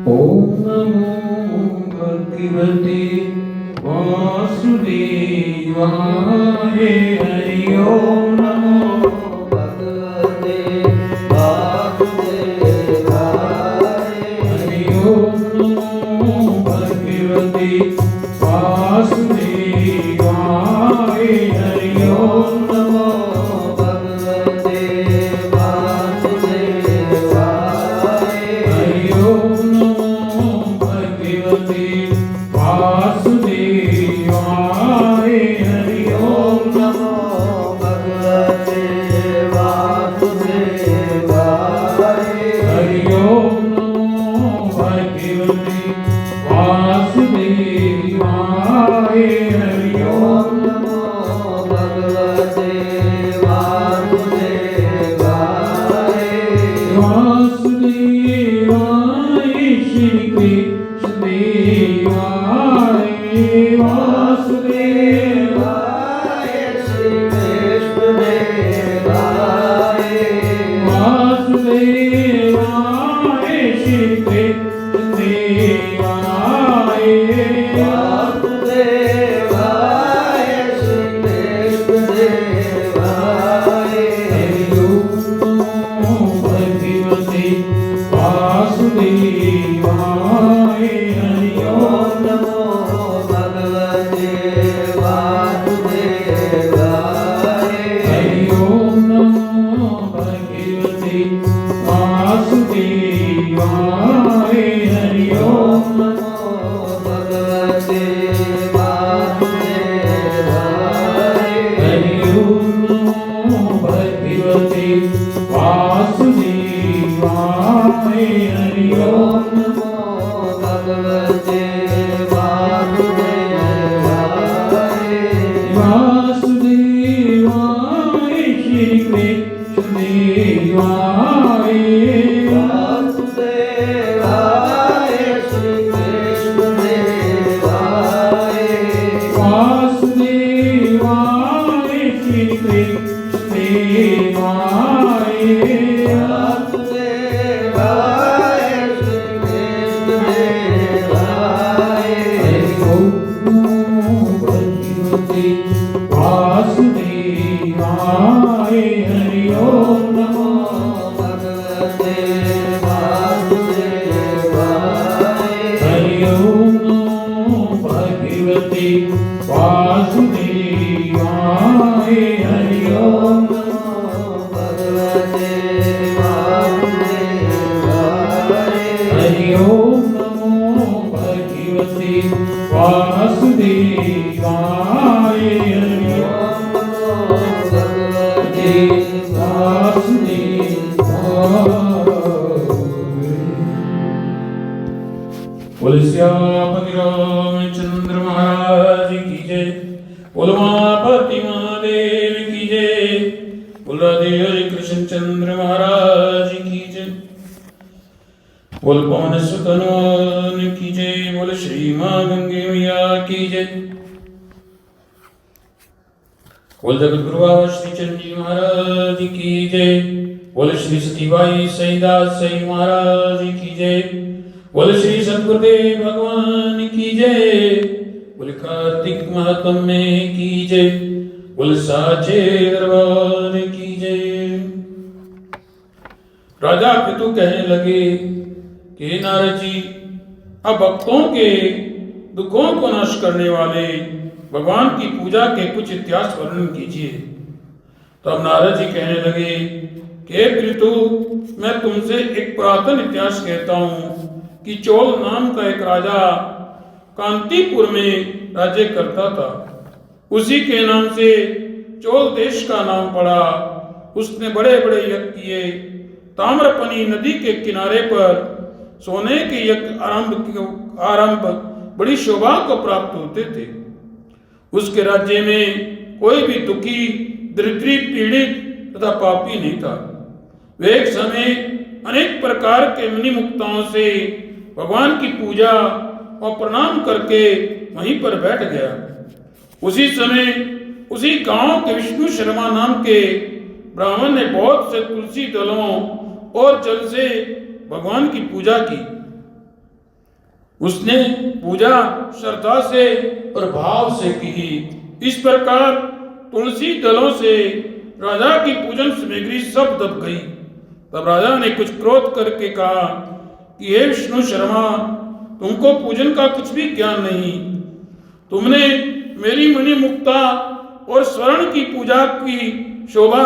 ओम नमो भगवते वासुदेवाय। हरि ओम नमो भगवते वासुदेवाय। हरि ओम नमो भगवते वासुदेवाय। हरि ओम नमो भगवते वासुदेवाय। हरि ओम नमो भगवते वासुदेवाय। हरि ओम नमो भगवते वासुदेवाय। हरि ओम नमो भगवते वासुदेवाय। हरि ओम नमो भगवते वासुदेवाय। वासुदेवाय श्री कृष्ण देवाय। वासुदेवाय श्री कृष्ण देवाय। वासुदेवाय श्री कृष्ण देवाय। वासुदेवाय श्री कृष्ण देवाय। हरि ओम नमो भगवते वासुदेवाय। हरि ओम नमो भगवते वासुदेवाय। हरि ओम नमो भगवते वासुदेवाय। हरि ओम नमो भगवते वासुदेवाय। हरि ओम नमो भगवते वासुदेवाय। हरि ओम नमो भगवते वासुदेवाय। वासुदेवाय श्री कृष्ण देवाय। वासुदेवाय श्री कृष्ण देवाय। वासुदेवाय श्री कृष्ण देवाय। वासुदेवाय श्री कृष्ण देवाय। हरि ओम नमो भगवते वासुदेवाय। हरि ओम नमो भगवते वासुदेवाय। हरि ओम नमो भगवते वासुदेवाय। हरि ओम नमो भगवते वासुदेवाय। हरि ओम नमो भगवते वासुदेवाय। हरि ओम नमो भगवते बोल श्यामति रामचंद्र महाराज की जय। बोल उमापति महादेव की जय। बोल राधे हरि कृष्ण चंद्र महाराज की जय। बोल पवन सुत हनुमान की जय। बोल श्री मां गंगे मैया की जय। बोल जगत गुरु बाबा श्री चंद्र जी महाराज की जय। बोल श्री सतीबाई सईदास सई महाराज की जय। बोल श्री सतगुरुदेव भगवान की जय। बोल कार्तिक महात्म्य की जय। बोल साचे दरबार की जय। राजा पितु कहने लगे कि नारद जी, अब भक्तों के दुखों को नष्ट करने वाले भगवान की पूजा के कुछ इतिहास वर्णन कीजिए। तब नारद जी कहने लगे कि पितु, मैं तुमसे एक पुरातन इतिहास कहता हूं कि चोल नाम का एक राजा कांतिपुर में राज्य करता था। उसी के नाम से चोल देश का नाम पड़ा। उसने बड़े बड़े यज्ञ किए। ताम्रपनी नदी के किनारे पर सोने के यज्ञ आरंभ बड़ी शोभा को प्राप्त होते थे। उसके राज्य में कोई भी दुखी, दरिद्री, पीड़ित तथा पापी नहीं था। वे एक समय अनेक प्रकार के मुनि मुक्ताओं से भगवान की पूजा और प्रणाम करके वहीं पर बैठ गया। उसी समय उसी गांव के विष्णु शर्मा नाम के ब्राह्मण ने बहुत से तुलसी दलों और जल से भगवान की पूजा की। उसने पूजा श्रद्धा से और भाव से की। इस प्रकार तुलसी दलों से राजा की पूजन सामग्री सब दब गई। तब राजा ने कुछ क्रोध करके कहा कि हे विष्णु शर्मा, तुमको पूजन का कुछ भी ज्ञान नहीं। तुमने मेरी मणि मुक्ता और स्वर्ण की पूजा की शोभा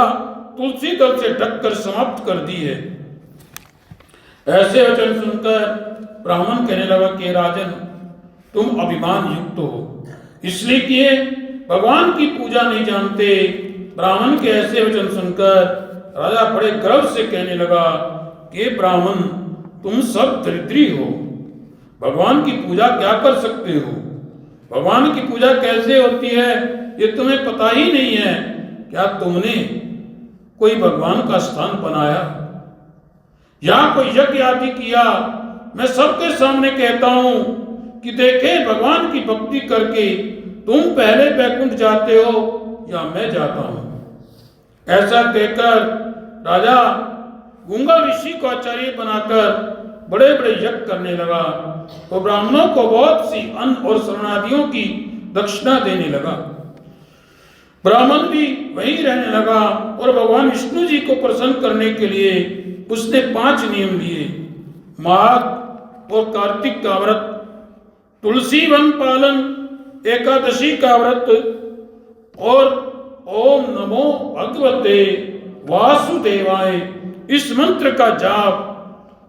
तुलसी दल से ढककर समाप्त कर दी है। ऐसे वचन सुनकर ब्राह्मण कहने लगा कि राजन, तुम अभिमान युक्त हो, इसलिए कि भगवान की पूजा नहीं जानते। ब्राह्मण के ऐसे वचन सुनकर राजा बड़े गर्व से कहने लगा कि ब्राह्मण, तुम सब दरिद्री हो, भगवान की पूजा क्या कर सकते हो? भगवान की पूजा कैसे होती है ये तुम्हें पता ही नहीं है। क्या तुमने कोई भगवान का स्थान बनाया या कोई यज्ञ आदि किया? मैं सबके सामने कहता हूं कि देखे, भगवान की भक्ति करके तुम पहले बैकुंठ जाते हो या मैं जाता हूं। ऐसा कहकर राजा गूंगा ऋषि को आचार्य बनाकर बड़े बड़े यज्ञ करने लगा। तो ब्राह्मणों को बहुत सी अन्न और शरणादियों की दक्षिणा देने लगा। ब्राह्मण भी वहीं रहने लगा और भगवान विष्णु जी को प्रसन्न करने के लिए उसने 5 नियम लिए। माघ और कार्तिक का व्रत, तुलसी वन पालन, एकादशी का व्रत और ओम नमो भगवते वासुदेवाय इस मंत्र का जाप।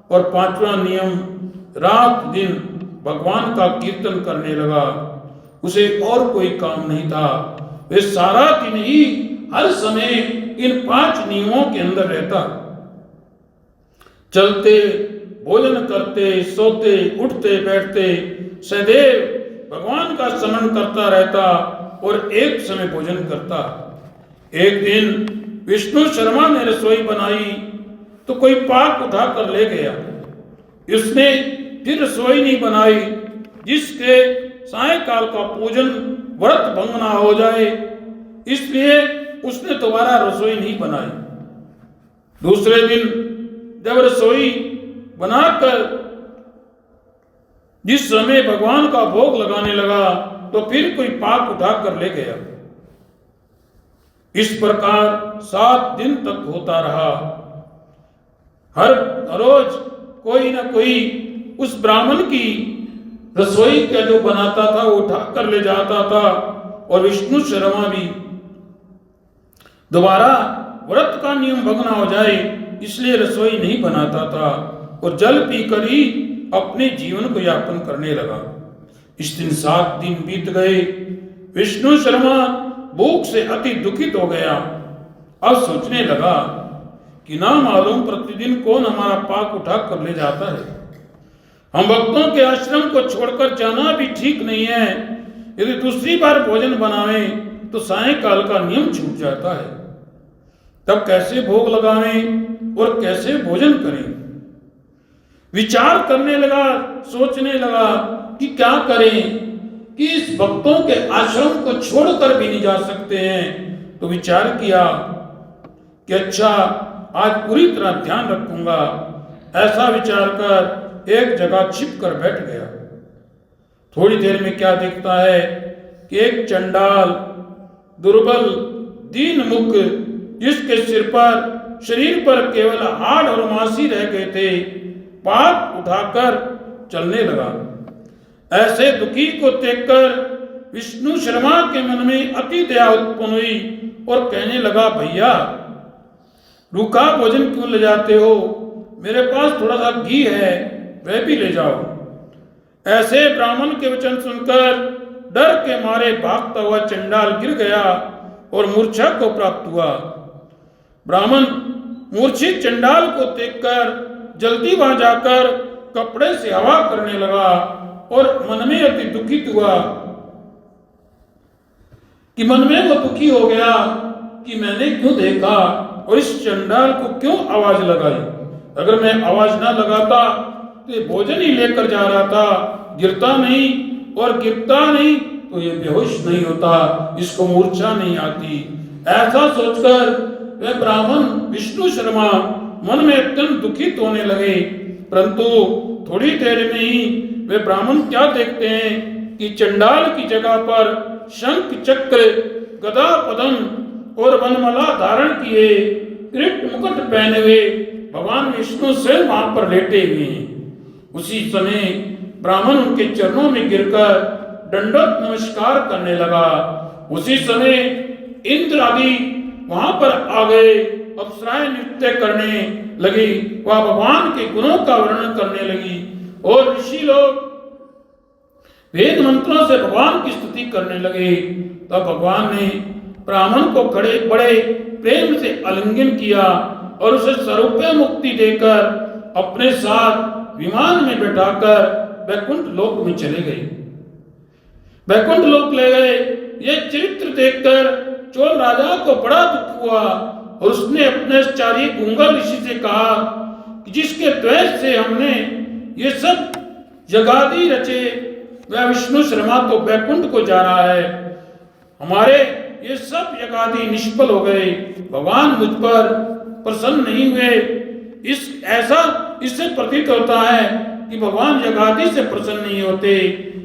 और 5वां नियम, रात दिन भगवान का कीर्तन करने लगा। उसे और कोई काम नहीं था। वे सारा दिन ही हर समय इन 5 नियमों के अंदर रहता। चलते, भोजन करते, सोते, उठते, बैठते सदैव भगवान का स्मरण करता रहता और एक समय भोजन करता। एक दिन विष्णु शर्मा ने रसोई बनाई तो कोई पाक उठा कर ले गया। उसने फिर रसोई नहीं बनाई, जिसके सायंकाल का पूजन व्रत भंग ना हो जाए, इसलिए उसने दोबारा रसोई नहीं बनाई। दूसरे दिन जब रसोई बनाकर जिस समय भगवान का भोग लगाने लगा तो फिर कोई पाक उठा कर ले गया। इस प्रकार 7 दिन तक होता रहा। हर रोज कोई ना कोई उस ब्राह्मण की रसोई का जो बनाता था वो उठा कर ले जाता था और विष्णु शर्मा भी दोबारा व्रत का नियम भंग ना हो जाए इसलिए रसोई नहीं बनाता था और जल पीकर ही अपने जीवन को यापन करने लगा। इस दिन 7 दिन बीत गए। विष्णु शर्मा भूख से अति दुखित हो गया। अब सोचने लगा कि ना मालूम प्रतिदिन कौन हमारा पाक उठा कर ले जाता है। हम भक्तों के आश्रम को छोड़कर जाना भी ठीक नहीं है। यदि दूसरी बार भोजन बनावें तो सायंकाल का नियम छूट जाता है। तब कैसे भोग लगावें और कैसे भोजन करें? विचार करने लगा, सोचने लगा कि क्या करें कि इस भक्तों के आश्रम को छोड़कर भी नहीं जा सकते हैं। तो विचार किया कि अच्छा, आज पूरी तरह ध्यान रखूंगा। ऐसा विचार कर एक जगह छिप कर बैठ गया। थोड़ी देर में क्या देखता है कि एक चंडाल, दुर्बल, दीन मुख, जिसके सिर पर, शरीर पर केवल हाड़ और मांसी रह गए थे, पाक उठाकर चलने लगा। ऐसे दुखी को देखकर विष्णु शर्मा के मन में अति दया उत्पन्न हुई और कहने लगा, भैया रूखा भोजन क्यों ले जाते हो? मेरे पास थोड़ा सा घी है, वह भी ले जाओ। ऐसे ब्राह्मण के वचन सुनकर डर के मारे भागता हुआ चंडाल गिर गया और मूर्छा को प्राप्त हुआ। ब्राह्मण मूर्छित चंडाल को देखकर जल्दी वहां जाकर कपड़े से हवा करने लगा और मन में अति दुखित हुआ कि मन में वो दुखी हो गया कि मैंने क्यों देखा और इस चंडाल को क्यों आवाज लगाई। अगर मैं आवाज ना लगाता तो ये भोजन ही लेकर जा रहा था, गिरता नहीं, और गिरता नहीं तो ये बेहोश नहीं होता, इसको मूर्छा नहीं आती। ऐसा सोचकर वे ब्राह्मण विष्णु शर्मा मन में अत्यंत दुखित होने लगे। परंतु थोड़ी देर में ही वे ब्राह्मण क्या देखते हैं कि चंडाल की जगह पर शंख चक्र गदा पद्म और वनमाला धारण किए किरीट मुकुट पहने हुए भगवान विष्णु स्वयं वहां पर लेटे हुए हैं। उसी समय ब्राह्मण उनके चरणों में गिरकर दंडवत नमस्कार करने लगा। उसी समय इंद्र आदि वहां पर आ गए, अप्सराएं नृत्य करने लगी, वह भगवान के गुणों का वर्णन करने लगी और ऋषि लोग वेद मंत्रों से भगवान की स्तुति करने लगे। तब भगवान ने ब्राह्मण को बड़े प्रेम से आलिंगन किया और उसे स्वरूपे मुक्ति देकर अपने साथ विमान में बैठाकर वैकुंठ लोक में चले गए। वैकुंठ लोक ले गए। यह चरित्र देखकर चोल राजा को बड़ा दुख हुआ और उसने अपने चारी गुंगा ऋषि से कहा कि जिसके द्वेष से हमने ये सब जगादि रचे, वह विष्णु शर्मा तो वैकुंठ को जा रहा है। हमारे ये सब यज्ञादि निष्फल हो गए। भगवान मुझ पर प्रसन्न नहीं हुए। इससे प्रतीत होता है कि भगवान यज्ञादि से प्रसन्न नहीं होते,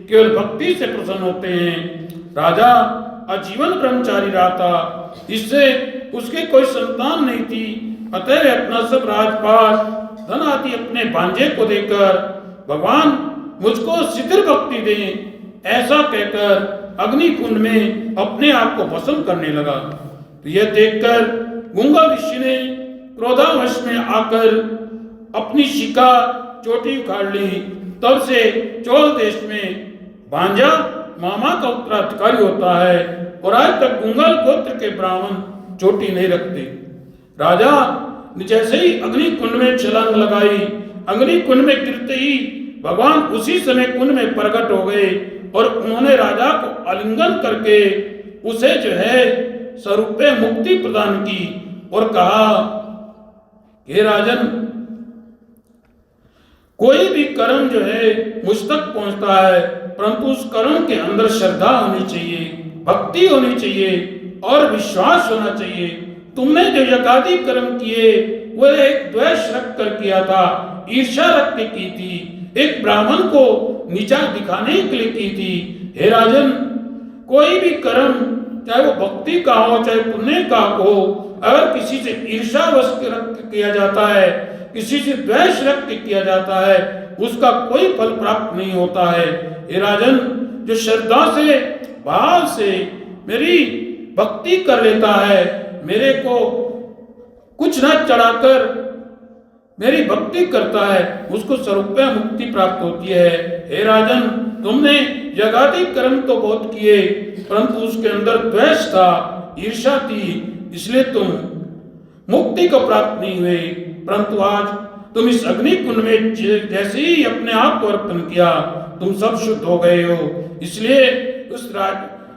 केवल भक्ति से प्रसन्न होते हैं। राजा आजीवन ब्रह्मचारी रहा था, इससे उसके कोई संतान नहीं थी। अतः अपना सब राजपाट धन आदि अपने भांजे को देकर भगवान मुझको शिथिल भक्ति दें, ऐसा कहकर अग्नि कुंड में अपने आप को भस्म करने लगा। तो यह देखकर गुंगा ऋषि ने क्रोधावश में आकर अपनी शिखा चोटी उखाड़ ली। तब से चोल देश में भांजा मामा का उत्तराधिकारी होता है और आज तक गुंगल गोत्र के ब्राह्मण चोटी नहीं रखते। राजा ने जैसे ही अग्नि कुंड में छलांग लगाई, अग्नि कुंड में गिरते ही भगवान उसी समय कुंड में प्रकट हो गए और उन्होंने राजा को आलिंगन करके उसे जो है स्वरूपे मुक्ति प्रदान की और कहा, हे राजन, कोई भी कर्म जो है मुझ तक पहुंचता है, परंतु उस कर्म के अंदर श्रद्धा होनी चाहिए, भक्ति होनी चाहिए और विश्वास होना चाहिए। तुमने जो यज्ञादि कर्म किए वो एक द्वेष रख कर किया था, ईर्ष्या रख के की थी, एक ब्राह्मण को नीचा दिखाने के लिए की थी। हे राजन, कोई भी कर्म चाहे वो भक्ति का हो चाहे पुण्य का हो, अगर किसी से ईर्ष्यावश रख किया जाता है, किसी से द्वेष रख के किया जाता है, उसका कोई फल प्राप्त नहीं होता है। हे राजन, जो श्रद्धा से भाव से मेरी भक्ति कर लेता है, मेरे को कुछ न चढ़ाकर मेरी भक्ति करता है, उसको स्वरूपे मुक्ति प्राप्त होती है। हे राजन, तुमने यज्ञादि कर्म तो बहुत किए, परंतु उसके अंदर द्वेष था, ईर्ष्या थी, इसलिए तुम मुक्ति को प्राप्त नहीं हुए। परंतु आज तुम इस अग्नि कुंड में जैसे ही अपने आप को अर्पण किया, तुम सब शुद्ध हो गए हो। इसलिए उस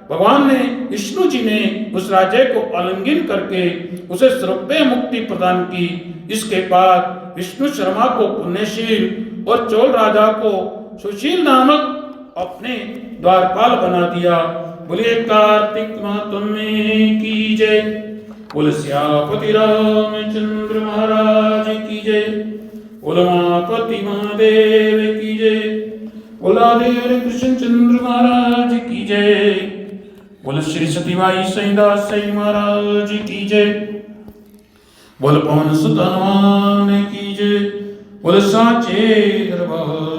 भगवान ने, विष्णु जी ने उस राजे को आलिंगन करके उसे स्वरूपे मुक्ति प्रदान की। इसके बाद विष्णु शर्मा को पुण्यशील और चोल राजा को सुशील नामक अपने द्वारपाल बना दिया। बोलिए कार्तिक महात्म्य की जय, बोल श्यामपति रामचंद्र महाराज की जय, बोल उमापति महादेव की जय, बोला देव कृष्ण चंद्र महाराज की जय, बोल श्री सतीबाई सईदास महाराज की जय, बोल पवन सुत हनुमान की जय, बोल साचे दरबार